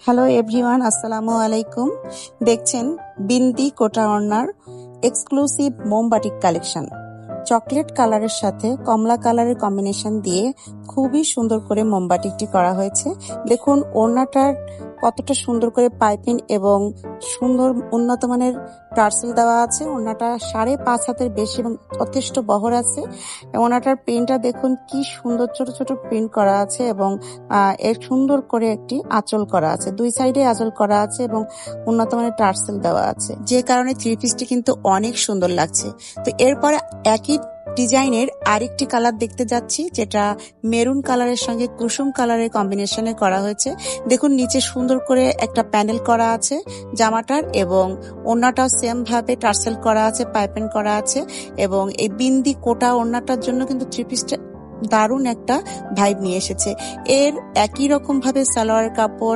Hello everyone, আসসালামু আলাইকুম। দেখছেন বিন্দি কোটা ওড়নার এক্সক্লুসিভ মোমবাটিক কালেকশন। চকলেট কালারের সাথে কমলা কালারের কম্বিনেশন দিয়ে খুবই সুন্দর করে মোমবাটিকটি করা হয়েছে। দেখুন ওড়নাটার কতটা সুন্দর করে পাইপিং এবং সুন্দর উন্নত মানের টার্সেল দেওয়া আছে। ওড়নাটা 5.5 হাতের বেশি এবং যথেষ্ট বহর আছে। ওড়নাটার প্রিন্টটা দেখুন কি সুন্দর, ছোট ছোট প্রিন্ট করা আছে এবং এর সুন্দর করে একটি আঁচল করা আছে। দুই সাইডে আঁচল করা আছে এবং উন্নত মানের টার্সেল দেওয়া আছে, যে কারণে থ্রি পিসটি কিন্তু অনেক সুন্দর লাগছে। তো এরপরে একই ডিজাইনের আরেকটি কালার দেখতে যাচ্ছি, যেটা মেরুন কালারের সঙ্গে কুসুম কালারের কম্বিনেশনে করা হয়েছে। দেখুন নিচে সুন্দর করে একটা প্যানেল করা আছে জামাটার এবং ওড়নাটাও সেম ভাবে টার্সেল করা আছে, পাইপিং করা আছে এবং এই বিন্দি কোটা ওড়নাটার জন্য কিন্তু থ্রি পিসটা দারুণ একটা ভাইব নিয়ে এসেছে। এর একই রকম ভাবে সালোয়ার কাপড়,